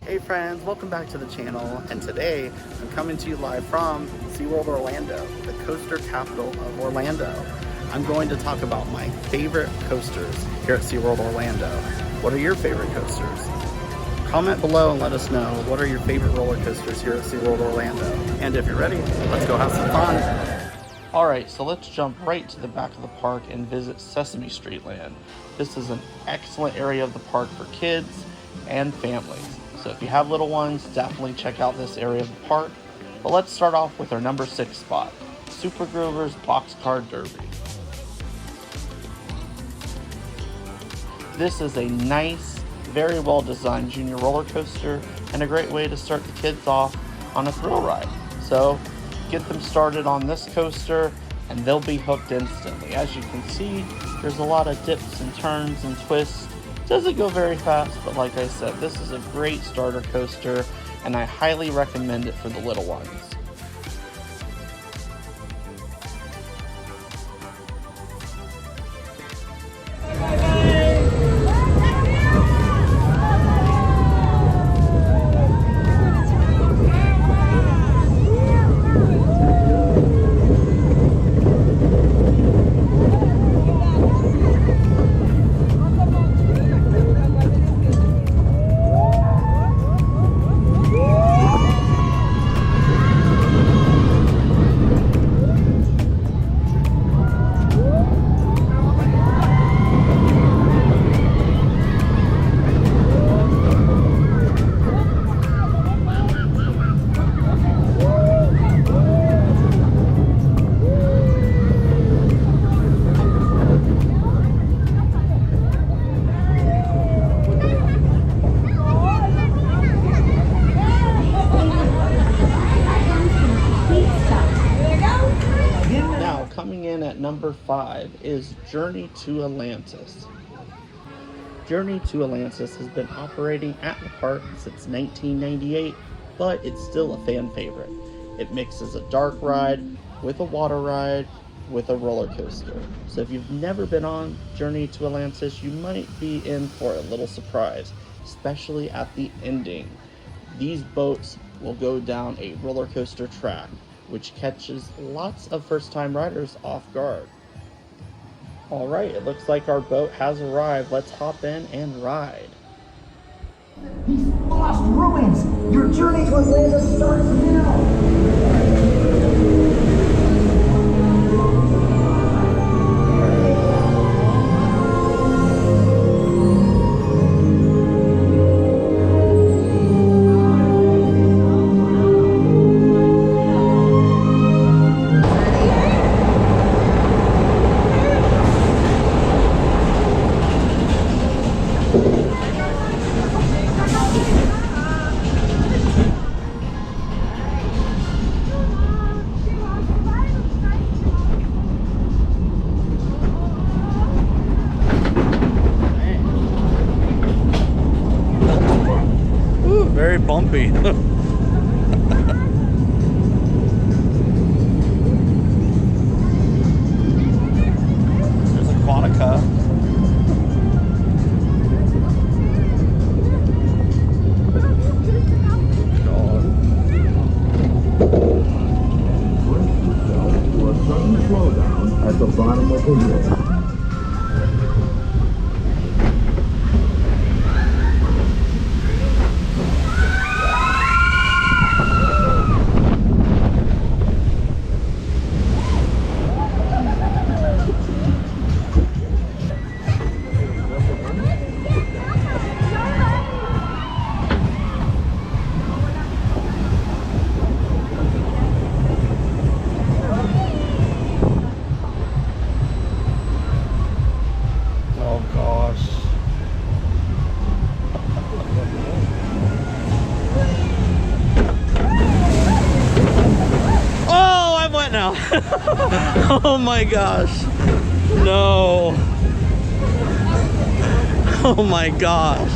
Hey friends, welcome back to the channel, and today I'm coming to you live from SeaWorld Orlando, the coaster capital of Orlando. I'm going to talk about my favorite coasters here at SeaWorld Orlando. What are your favorite coasters? Comment below and let us know what are your favorite roller coasters here at SeaWorld Orlando. And if you're ready, let's go have some fun. Alright, so let's jump right to the back of the park and visit Sesame Street Land. This is an excellent area of the park for kids and families. So if you have little ones, definitely check out this area of the park. But let's start off with our number 6 spot, Super Grover's Boxcar Derby. This is a nice, very well designed junior roller coaster and a great way to start the kids off on a thrill ride. So get them started on this coaster and they'll be hooked instantly. As you can see, there's a lot of dips and turns and twists. Doesn't go very fast, but like I said, this is a great starter coaster and I highly recommend it for the little ones. Number 5 is Journey to Atlantis. Journey to Atlantis has been operating at the park since 1998, but it's still a fan favorite. It mixes a dark ride with a water ride with a roller coaster. So if you've never been on Journey to Atlantis, you might be in for a little surprise, especially at the ending. These boats will go down a roller coaster track, which catches lots of first-time riders off guard. Alright, it looks like our boat has arrived. Let's hop in and ride. These lost ruins! Your journey to Atlantis starts now! Very bumpy. There's Aquatica. God. To a sudden slowdown at the bottom of the hill. Now. Oh my gosh. No. Oh my gosh.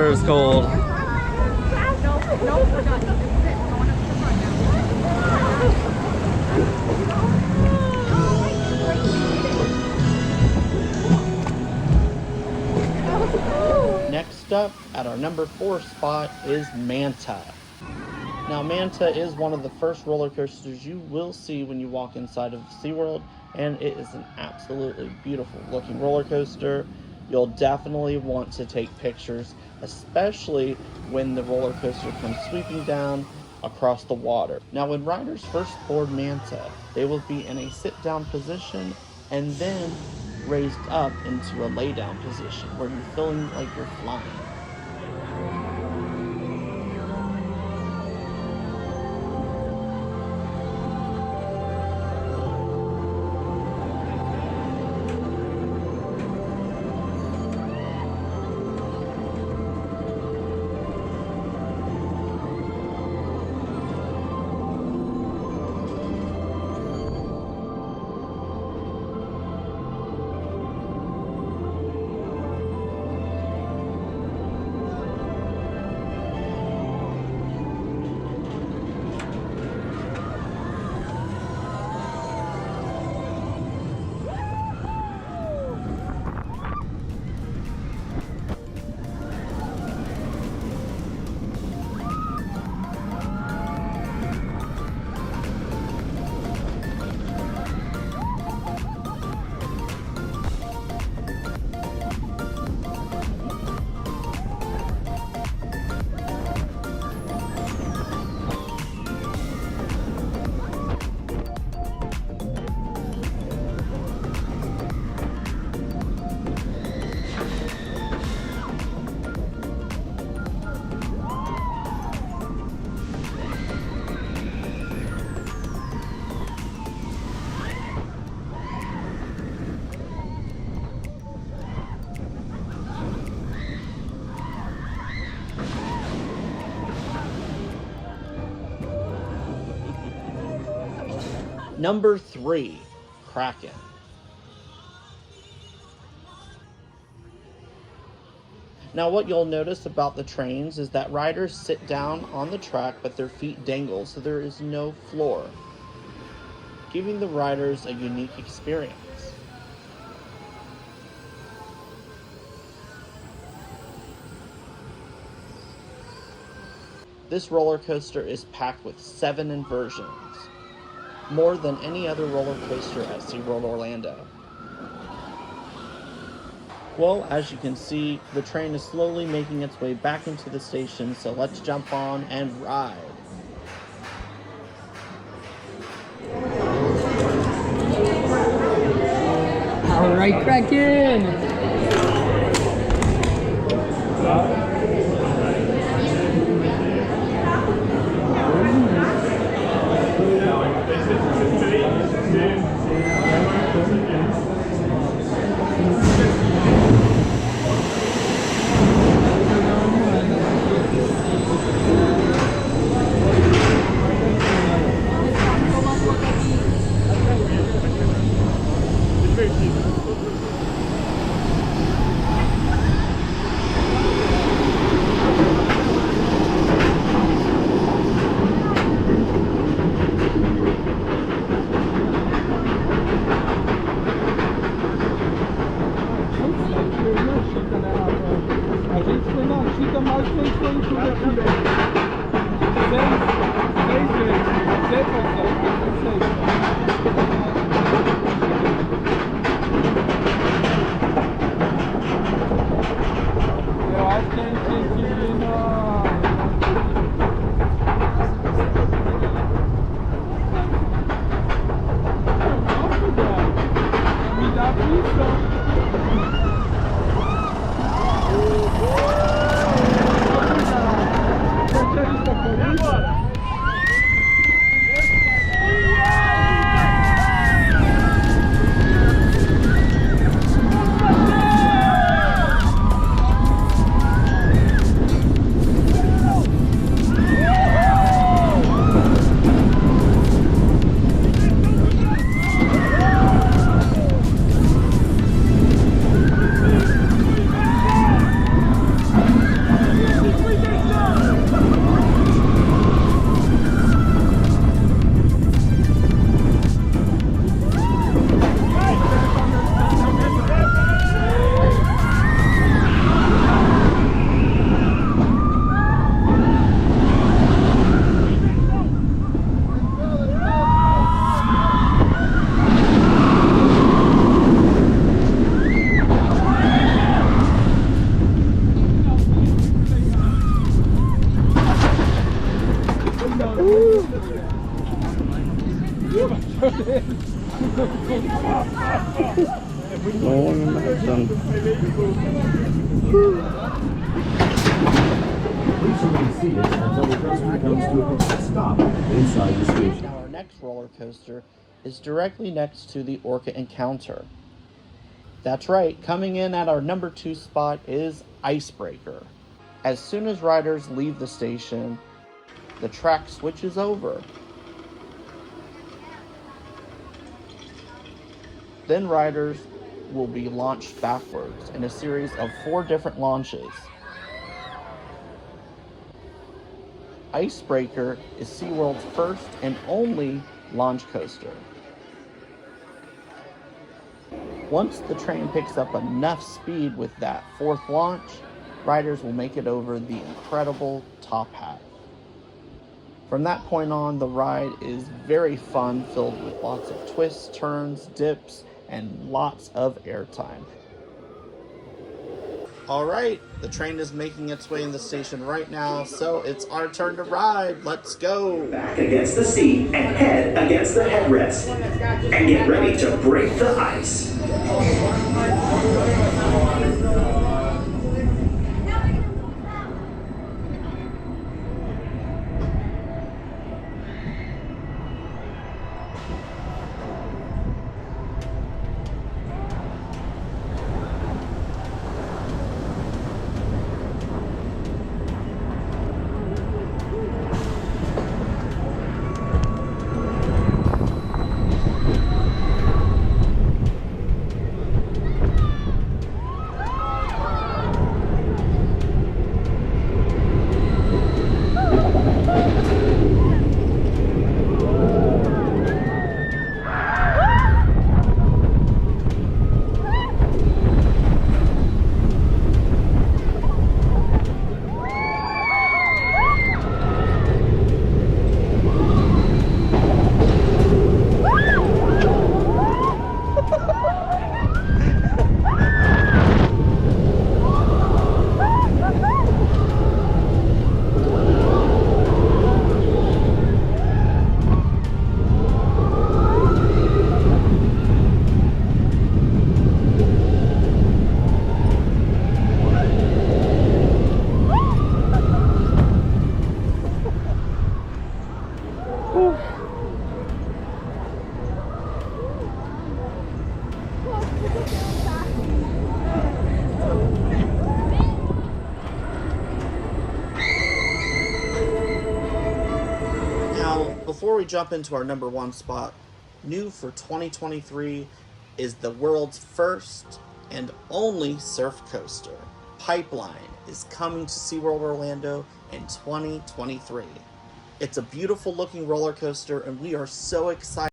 water is cold. Next up, at our number 4 spot, is Manta. Now, Manta is one of the first roller coasters you will see when you walk inside of SeaWorld, and it is an absolutely beautiful looking roller coaster. You'll definitely want to take pictures, especially when the roller coaster comes sweeping down across the water. Now, when riders first board Manta, they will be in a sit-down position and then raised up into a lay-down position where you're feeling like you're flying. Number 3, Kraken. Now, what you'll notice about the trains is that riders sit down on the track, but their feet dangle, so there is no floor, giving the riders a unique experience. This roller coaster is packed with 7 inversions, more than any other roller coaster at SeaWorld Orlando. Well, as you can see, the train is slowly making its way back into the station, so let's jump on and ride. All right, Kraken. No one imagine. Please remain seated until the coaster comes to a complete stop inside the station. Now our next roller coaster is directly next to the Orca Encounter. That's right, coming in at our number 2 spot is Icebreaker. As soon as riders leave the station, the track switches over. Then riders will be launched backwards in a series of 4 different launches. Icebreaker is SeaWorld's first and only launch coaster. Once the train picks up enough speed with that 4th launch, riders will make it over the incredible top hat. From that point on, the ride is very fun, filled with lots of twists, turns, dips, and lots of airtime. Alright, the train is making its way in the station right now, so it's our turn to ride. Let's go! Back against the seat and head against the headrest. And get ready to break the ice. Before we jump into our number 1 spot, new for 2023 is the world's first and only surf coaster. Pipeline is coming to SeaWorld Orlando in 2023. It's a beautiful looking roller coaster and we are so excited.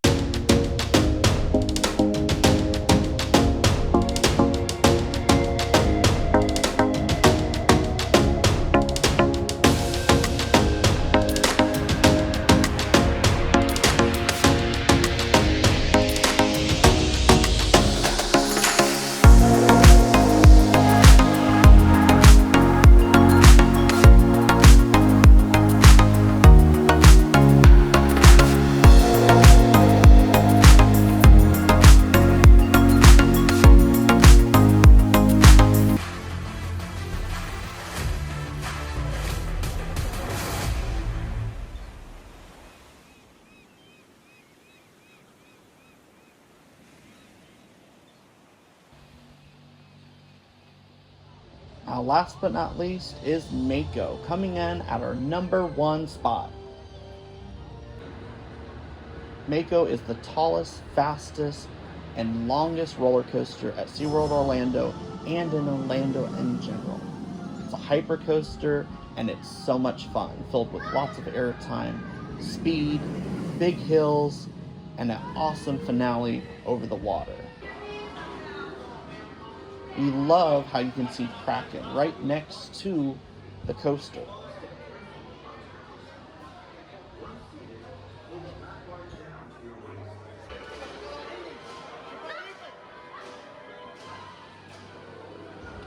Now, last but not least is Mako, coming in at our number 1 spot. Mako is the tallest, fastest, and longest roller coaster at SeaWorld Orlando and in Orlando in general. It's a hyper coaster and it's so much fun, filled with lots of airtime, speed, big hills, and an awesome finale over the water. We love how you can see Kraken right next to the coaster.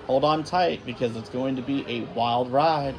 Hold on tight because it's going to be a wild ride.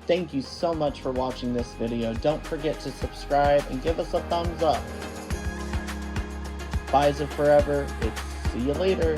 Thank you so much for watching this video. Don't forget to subscribe and give us a thumbs up. Bye as of forever. See you later.